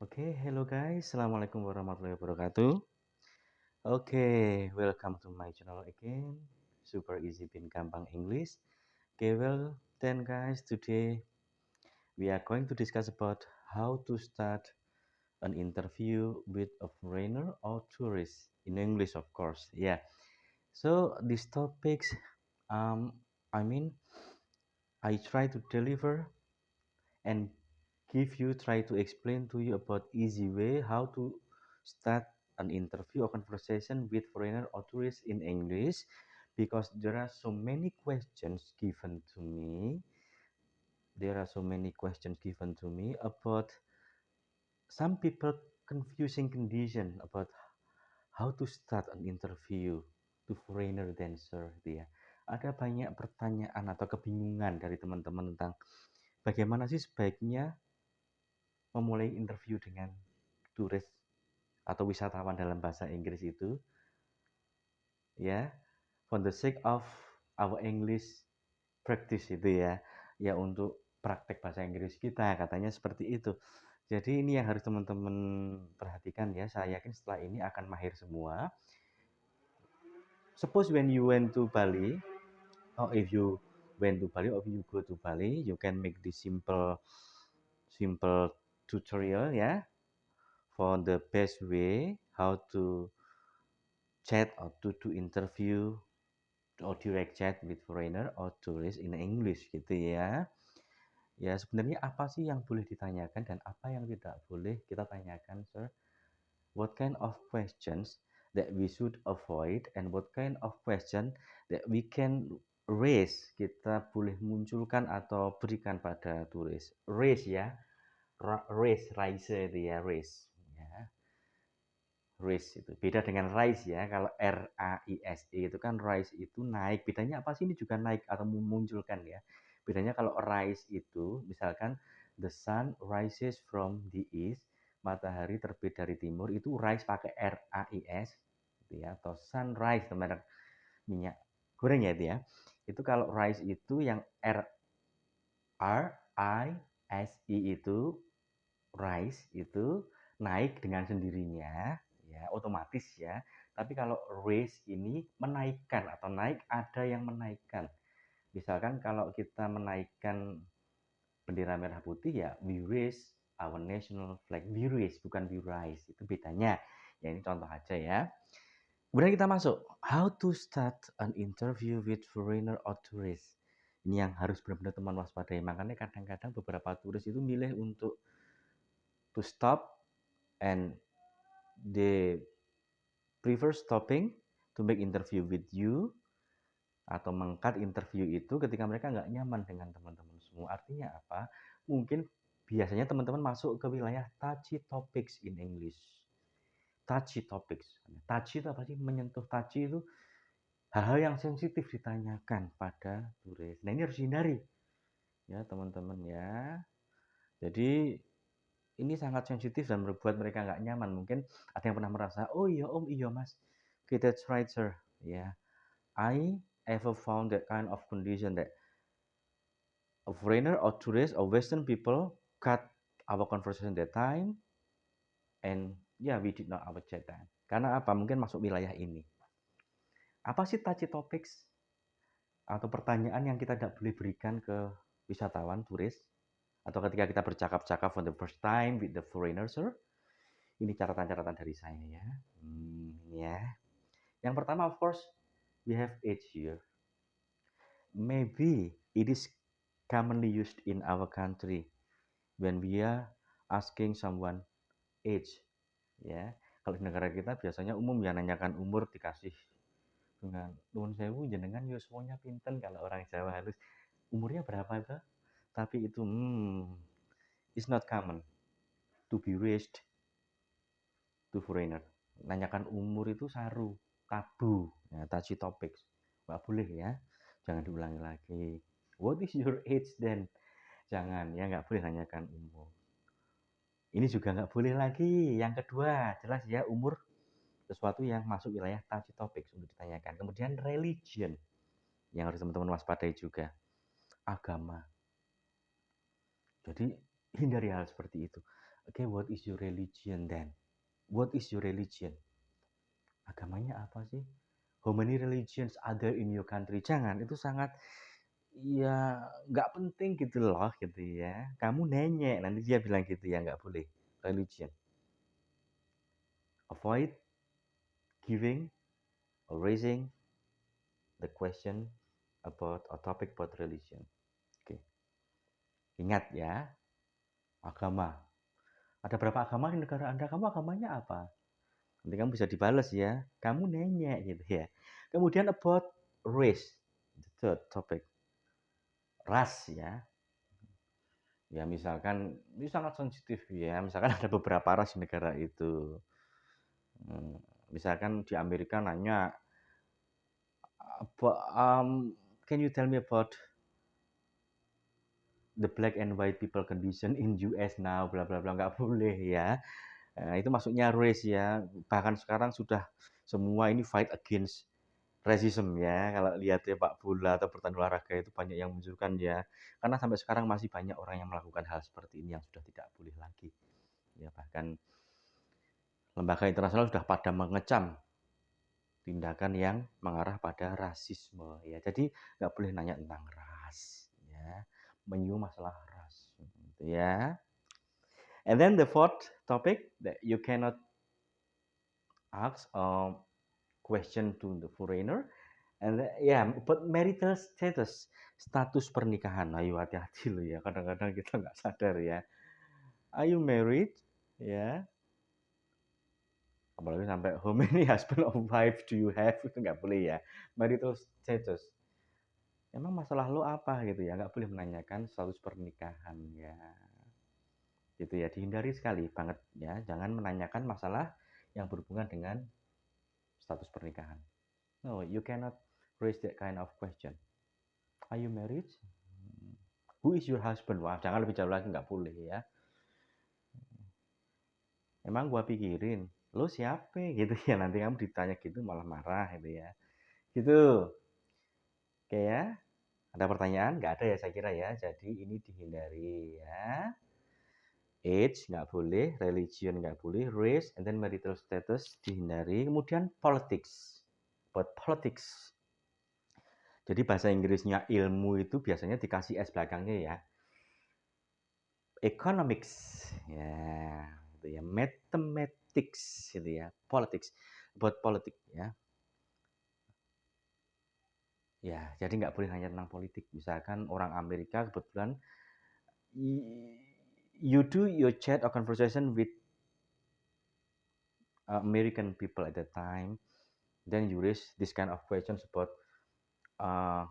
Hello guys, Assalamualaikum warahmatullahi wabarakatuh. Welcome to my channel again, Super Easy Bin Gampang English. Then guys, today we are going to discuss about how to start an interview with a foreigner or tourist in English, of course. So these topics, um, I mean, I try to deliver and try to explain to you about easy way how to start an interview or conversation with foreigner or tourist in English, because there are so many questions given to me. About some people confusing condition about how to start an interview to foreigner dancer dia. Ada banyak pertanyaan atau kebingungan dari teman-teman tentang bagaimana sih sebaiknya memulai interview dengan turis atau wisatawan dalam bahasa Inggris itu, ya, for the sake of our English practice itu ya untuk praktek bahasa Inggris kita, katanya seperti itu. Jadi ini yang harus teman-teman perhatikan ya, saya yakin setelah ini akan mahir semua. Suppose when you went to Bali, or if you went to Bali, or if you go to Bali, you can make this simple tutorial ya, for the best way how to chat or to do interview or direct chat with foreigner or tourist in English gitu ya. Ya sebenarnya apa sih yang boleh ditanyakan dan apa yang tidak boleh kita tanyakan, sir? What kind of questions that we should avoid and what kind of question that we can raise, kita boleh munculkan atau berikan pada turis. Raise ya, raise itu ya, raise ya. Raise itu beda dengan rise ya. Kalau RAISE itu kan rise itu naik. Bedanya apa sih? Ini juga naik atau memunculkan ya. Bedanya kalau rise itu misalkan the sun rises from the east, matahari terbit dari timur, itu rise pakai RAIS gitu ya, atau sunrise merek minyak goreng ya itu ya. Itu kalau rise itu yang RISE itu rise itu naik dengan sendirinya ya, otomatis ya. Tapi kalau raise ini menaikkan atau naik, ada yang menaikkan. Misalkan kalau kita menaikkan bendera merah putih ya, we raise our national flag. We raise bukan we rise, itu bedanya. Ya ini contoh aja ya. Kemudian kita masuk, how to start an interview with foreigner or tourist. Ini yang harus benar-benar teman waspadai. Makanya kadang-kadang beberapa turis itu milih untuk to stop, and they prefer stopping to make interview with you, atau mengkat interview itu ketika mereka nggak nyaman dengan teman-teman semua. Artinya apa? Mungkin biasanya teman-teman masuk ke wilayah touchy topics in English. Touchy topics. Touchy itu apa sih? Menyentuh. Touchy itu hal-hal yang sensitif ditanyakan pada turis. Nah ini harus dihindari ya teman-teman ya. Jadi ini sangat sensitif dan membuat mereka nggak nyaman. Mungkin ada yang pernah merasa, oh iya om, iya mas, okay, that's right sir. Yeah, I ever found that kind of condition that a foreigner or tourist or Western people cut our conversation that time, and yeah, we did not our chat time. Karena apa? Mungkin masuk wilayah ini. Apa sih touchy topics atau pertanyaan yang kita tidak boleh berikan ke wisatawan, turis, atau ketika kita bercakap-cakap for the first time with the foreigner, sir? Ini catatan-catatan dari saya ya. Ya. Yang pertama, of course, we have age here. Maybe it is commonly used in our country when we are asking someone age. Ya, kalau di negara kita biasanya umum ya nanyakan umur dikasih dengan nuwun sewu jenengan yuswanya pinten, kalau orang Jawa halus umurnya berapa itu. Tapi itu it's not common to be raised to foreigner. Nanyakan umur itu saru, tabu, ya, touchy topics. Nggak boleh ya, jangan diulangi lagi. What is your age then? Jangan ya, nggak boleh nanyakan umur. Ini juga nggak boleh lagi. Yang kedua, jelas ya, umur sesuatu yang masuk wilayah touchy topics untuk ditanyakan. Kemudian religion, yang harus teman-teman waspadai juga. Agama. Jadi hindari hal seperti itu. Okay, what is your religion then? What is your religion? Agamanya apa sih? How many religions are there in your country? Jangan, itu sangat ya nggak penting gitu loh gitu ya. Kamu nenyek, nanti dia bilang gitu ya, nggak boleh. Religion. Avoid giving or raising the question about a topic about religion. Oke. Ingat ya, agama. Ada berapa agama di negara Anda? Kamu agamanya apa? Nanti kamu bisa dibales ya. Kamu nenyek gitu ya. Kemudian about race. The third topic. Ras ya. Ya misalkan, ini sangat sensitif ya. Misalkan ada beberapa ras di negara itu. Misalkan di Amerika nanya, can you tell me about the black and white people condition in US now, bla bla bla, nggak boleh ya. Nah, itu maksudnya race ya. Bahkan sekarang sudah semua ini fight against racism ya. Kalau lihat ya Pak bola atau pertandingan olahraga itu banyak yang menunjukkan ya. Karena sampai sekarang masih banyak orang yang melakukan hal seperti ini yang sudah tidak boleh lagi. Ya bahkan lembaga internasional sudah pada mengecam tindakan yang mengarah pada rasisme ya. Jadi nggak boleh nanya tentang ras ya. Menyinggung masalah ras gitu ya. And then the fourth topic that you cannot ask a question to the foreigner. And yeah, but marital status pernikahan. Ayo hati-hati loh ya. Kadang-kadang kita nggak sadar ya. Are you married? Ya. Apalagi sampai how many husband or wife do you have? Itu nggak boleh ya. Marital status. Emang masalah lo apa gitu ya? Nggak boleh menanyakan status pernikahan ya. Gitu ya. Dihindari sekali banget ya. Jangan menanyakan masalah yang berhubungan dengan status pernikahan. No, you cannot raise that kind of question. Are you married? Who is your husband? Wah, jangan lebih jauh lagi, nggak boleh ya. Emang gua pikirin, lo siapa gitu ya, nanti kamu ditanya gitu malah marah gitu ya. Gitu. Oke ya. Ada pertanyaan? Nggak ada ya saya kira ya. Jadi ini dihindari ya. Age nggak boleh, religion nggak boleh, race, and then marital status dihindari. Kemudian politics. Buat politics. Jadi bahasa Inggrisnya ilmu itu biasanya dikasih S belakangnya ya. Economics, ya, gitu ya. Mathematics, gitu ya. Politics, buat politik ya. Ya, jadi nggak boleh hanya tentang politik. Misalkan orang Amerika kebetulan you do your chat or conversation with American people at that time, then you raise this kind of questions about uh,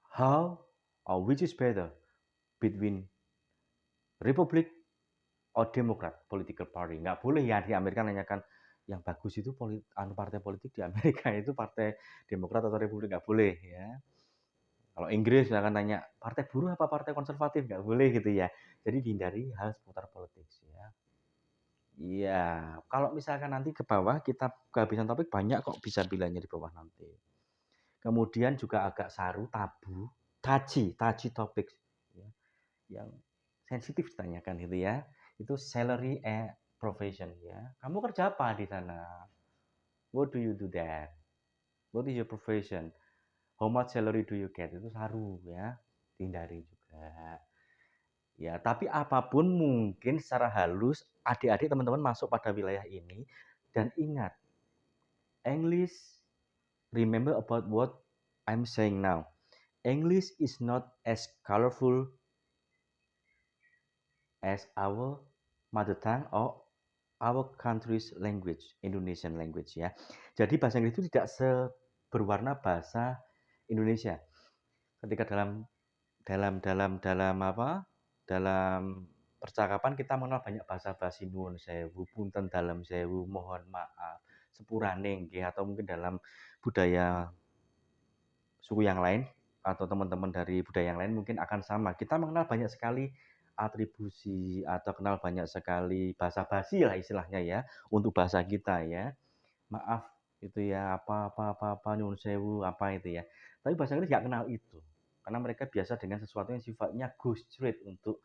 how or which is better between Republic or Democrat political party. Nggak boleh ya di Amerika nanyakan yang bagus itu partai politik di Amerika itu partai Demokrat atau Republik, nggak boleh ya. Kalau Inggris akan nanya partai buruh apa partai konservatif, nggak boleh gitu ya. Jadi dihindari hal seputar politik ya. Iya, kalau misalkan nanti ke bawah kita kehabisan topik banyak kok bisa bilangnya di bawah nanti. Kemudian juga agak saru, tabu, taji topik ya, yang sensitif ditanyakan gitu ya. Itu salary and profession ya. Kamu kerja apa di sana? What do you do there? What is your profession? How much salary do you get? Itu saru ya. Hindari juga. Ya, tapi apapun mungkin secara halus adik-adik teman-teman masuk pada wilayah ini dan ingat English, remember about what I'm saying now. English is not as colorful as our mother tongue or our country's language, Indonesian language ya. Jadi bahasa Inggris itu tidak seberwarna bahasa Indonesia. Ketika dalam apa? Dalam percakapan kita mengenal banyak bahasa basi nuwun sewu, punten dalam sewu, mohon maaf, sepurane nggih, atau mungkin dalam budaya suku yang lain atau teman-teman dari budaya yang lain mungkin akan sama. Kita mengenal banyak sekali atribusi atau kenal banyak sekali bahasa basi lah istilahnya ya untuk bahasa kita ya. Maaf itu ya apa nyuwun sewu apa itu ya. Tapi bahasa Inggris nggak kenal itu. Karena mereka biasa dengan sesuatu yang sifatnya go straight untuk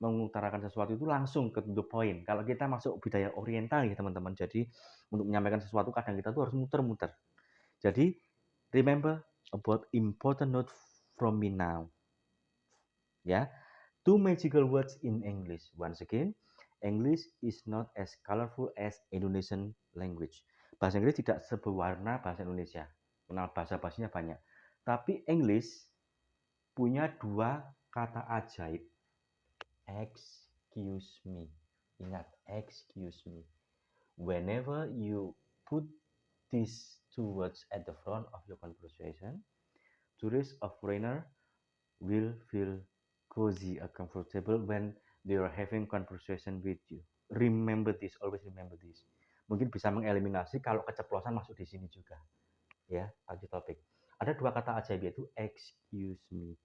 mengutarakan sesuatu itu langsung ke the point. Kalau kita masuk budaya oriental ya teman-teman, jadi untuk menyampaikan sesuatu kadang kita tuh harus muter-muter. Jadi remember about important note from me now. Ya, two magical words in English. Once again, English is not as colorful as Indonesian language. Bahasa Inggris tidak seberwarna bahasa Indonesia. Kenal bahasa-bahasanya banyak. Tapi English punya dua kata ajaib. Excuse me. Ingat, excuse me. Whenever you put these two words at the front of your conversation, tourist or foreigner will feel cozy or comfortable when they are having conversation with you. Remember this, always remember this. Mungkin bisa mengeliminasi kalau keceplosan masuk di sini juga. Ya, lanjut topik. Ada dua kata ajaib yaitu excuse me.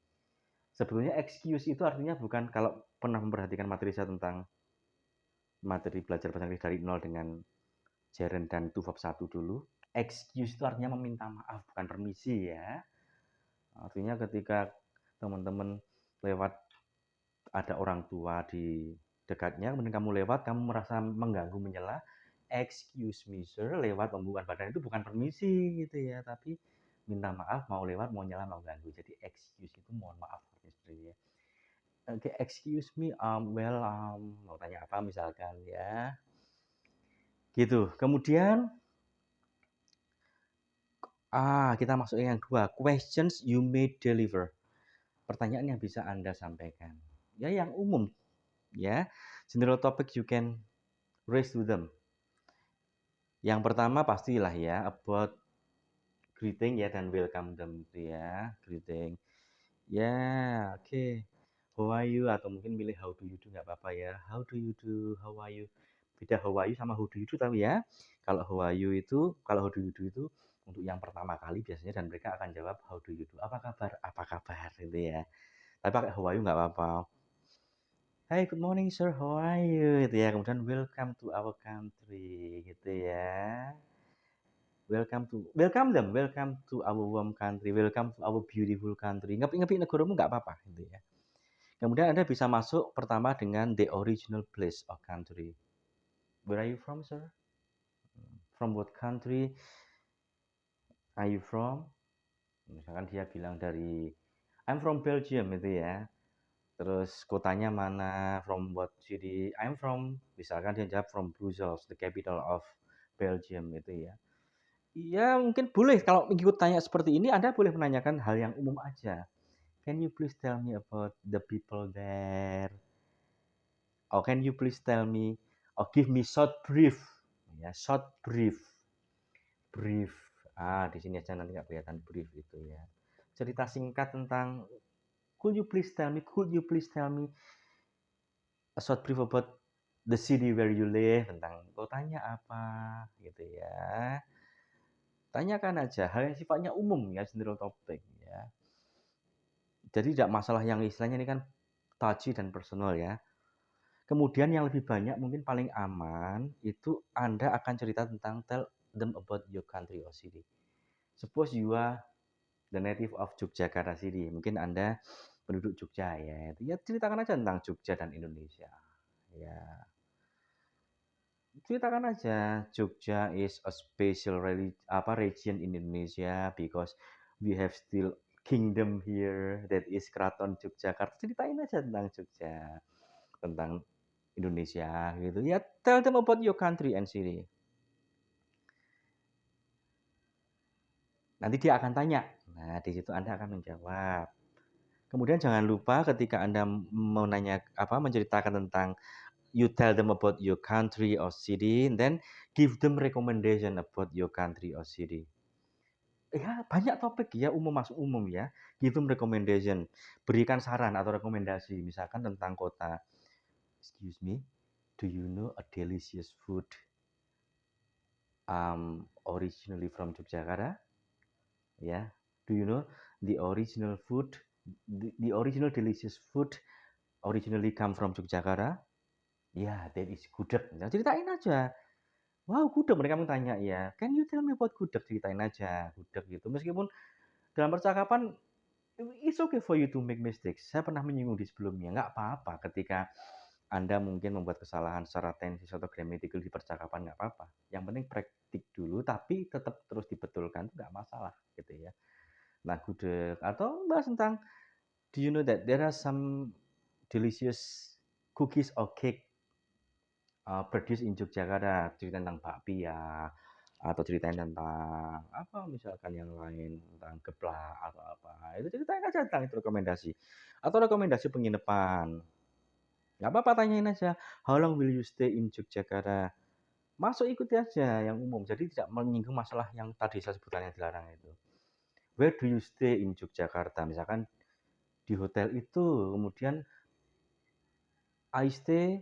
Sebetulnya excuse itu artinya bukan, kalau pernah memperhatikan materi saya tentang materi belajar bahasa Inggris dari nol dengan Jaren dan Tufab 1 dulu. Excuse itu artinya meminta maaf, bukan permisi ya. Artinya ketika teman-teman lewat, ada orang tua di dekatnya, kemudian kamu lewat, kamu merasa mengganggu, menyela, excuse me sir, lewat pembukaan badan itu bukan permisi gitu ya, tapi minta maaf, mau lewat, mau nyela, mau ganggu. Jadi excuse itu mohon maaf sebenarnya. Oke, excuse me, mau tanya apa misalkan ya. Gitu. Kemudian kita masuk yang kedua, questions you may deliver. Pertanyaan yang bisa Anda sampaikan. Ya, yang umum ya. General topic you can raise to them. Yang pertama pastilah ya about greeting ya dan welcome them itu ya, greeting. Ya, oke. How are you, atau mungkin milih how do you do nggak apa-apa ya. How do you do? How are you? Beda how are you sama how do you do tapi ya. Kalau how are you itu, kalau how do you do itu untuk yang pertama kali biasanya, dan mereka akan jawab how do you do? Apa kabar? Apa kabar gitu ya. Tapi pakai how are you nggak apa-apa. Hai, good morning sir, how are you? Gitu ya. Kemudian welcome to our country gitu ya. Welcome to our warm country, welcome to our beautiful country. Ngepi-ngepi negaramu nggak apa-apa gitu ya. Kemudian Anda bisa masuk pertama dengan the original place of country. Where are you from, sir? From what country are you from? Misalkan dia bilang dari I'm from Belgium itu ya. Terus kotanya mana, from what city? I'm from, misalkan dia jawab from Brussels, the capital of Belgium itu ya. Ya mungkin boleh, kalau ikut tanya seperti ini Anda boleh menanyakan hal yang umum aja. Can you please tell me about the people there? Oh, can you please tell me, give me short brief. Ya, short brief. Brief. Di sini aja, nanti nggak kelihatan brief itu ya. Cerita singkat tentang, could you please tell me a short brief about the city where you live, tentang kotanya apa gitu ya. Tanyakan aja hal yang sifatnya umum ya, general topic ya. Jadi tidak masalah yang istilahnya ini kan touchy dan personal ya. Kemudian yang lebih banyak mungkin paling aman itu Anda akan cerita tentang tell them about your country or city. Suppose you are the native of Yogyakarta City. Mungkin Anda penduduk Jogja ya. Ya ceritakan aja tentang Jogja dan Indonesia. Ya. Ceritakan aja Jogja is a special region in Indonesia because we have still kingdom here, that is Keraton Yogyakarta. Ceritain aja tentang Jogja, tentang Indonesia gitu ya. Tell them about your country and city. Nanti dia akan tanya. Nah, di situ Anda akan menjawab. Kemudian jangan lupa ketika Anda menceritakan tentang, you tell them about your country or city, and then give them recommendation about your country or city. Ya, banyak topik ya, masuk umum ya. Give them recommendation. Berikan saran atau rekomendasi, misalkan tentang kota. Excuse me, do you know a delicious food originally from Yogyakarta? Ya, do you know the original delicious food originally come from Yogyakarta? Ya, that is gudeg. Nah, ceritain aja. Wow, gudeg, mereka tanya ya. Can you tell me about gudeg? Ceritain aja gudeg gitu. Meskipun dalam percakapan It's okay for you to make mistakes. Saya pernah menyinggung di sebelumnya, nggak apa-apa ketika Anda mungkin membuat kesalahan secara tensis atau grammatical di percakapan, nggak apa-apa. Yang penting praktik dulu, tapi tetap terus dibetulkan, itu nggak masalah, gitu ya. Nah, gudeg. Atau bahas tentang, do you know that there are some delicious cookies or cake produced in Yogyakarta, cerita tentang bakpia, atau ceritain tentang apa misalkan yang lain, tentang geplak atau apa, itu ceritain aja tentang itu rekomendasi. Atau rekomendasi penginapan, nggak apa-apa tanyain aja, how long will you stay in Yogyakarta? Masuk ikuti aja yang umum, jadi tidak menyinggung masalah yang tadi saya sebutkan yang dilarang itu. Where do you stay in Yogyakarta? Misalkan di hotel itu, kemudian I stay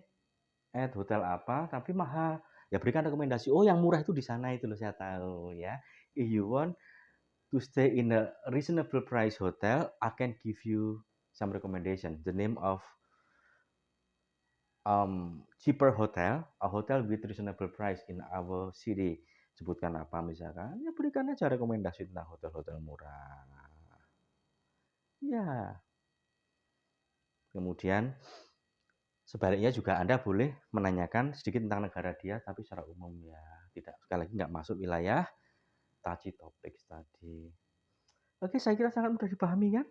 at hotel apa, tapi mahal. Ya berikan rekomendasi, oh yang murah itu di sana itu loh saya tahu ya. If you want to stay in a reasonable price hotel, I can give you some recommendation. The name of cheaper hotel, a hotel with reasonable price in our city. Sebutkan apa misalkan, ya berikan aja rekomendasi tentang hotel-hotel murah. Ya. Kemudian sebaliknya juga Anda boleh menanyakan sedikit tentang negara dia, tapi secara umum ya. Tidak, sekali lagi nggak masuk wilayah touchy topics tadi. Oke, saya kira sangat mudah dipahami kan?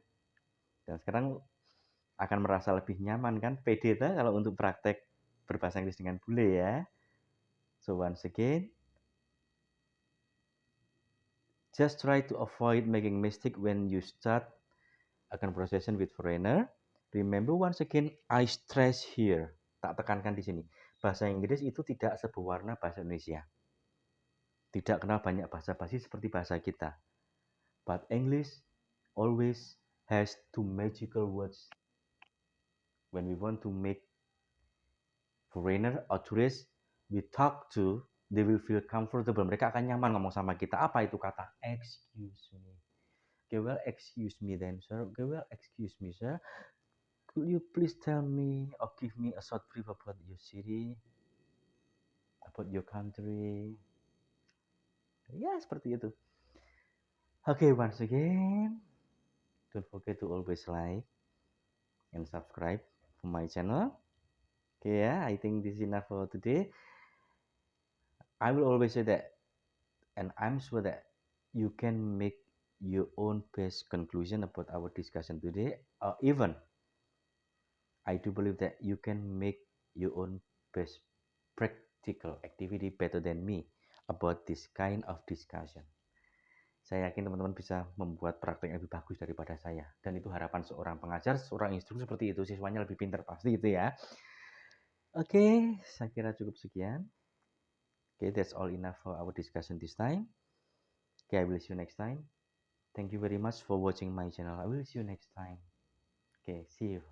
Dan sekarang akan merasa lebih nyaman kan? Pede ta kalau untuk praktek berbahasa Inggris dengan bule ya. So once again, just try to avoid making mistake when you start a conversation with foreigner. Remember once again, I stress here. Tak tekankan di sini. Bahasa Inggris itu tidak seberwarna bahasa Indonesia. Tidak kenal banyak bahasa basi seperti bahasa kita. But English always has two magical words. When we want to make foreigner or tourist we talk to, they will feel comfortable. Mereka akan nyaman ngomong sama kita. Apa itu kata excuse me? Okay, well, excuse me then, sir. Okay, well, excuse me, sir. Could you please tell me or give me a short brief about your city, about your country? Ya, seperti itu. Okay, once again, don't forget to always like and subscribe for my channel. Okay, yeah, I think this is enough for today. I will always say that, and I'm sure that you can make your own best conclusion about our discussion today, or even I do believe that you can make your own best practical activity better than me about this kind of discussion. Saya yakin teman-teman bisa membuat praktek yang lebih bagus daripada saya. Dan itu harapan seorang pengajar, seorang instruktur seperti itu. Siswanya lebih pintar pasti itu ya. Oke, saya kira cukup sekian. Okay, that's all enough for our discussion this time. Okay, I will see you next time. Thank you very much for watching my channel. I will see you next time. Okay, see you.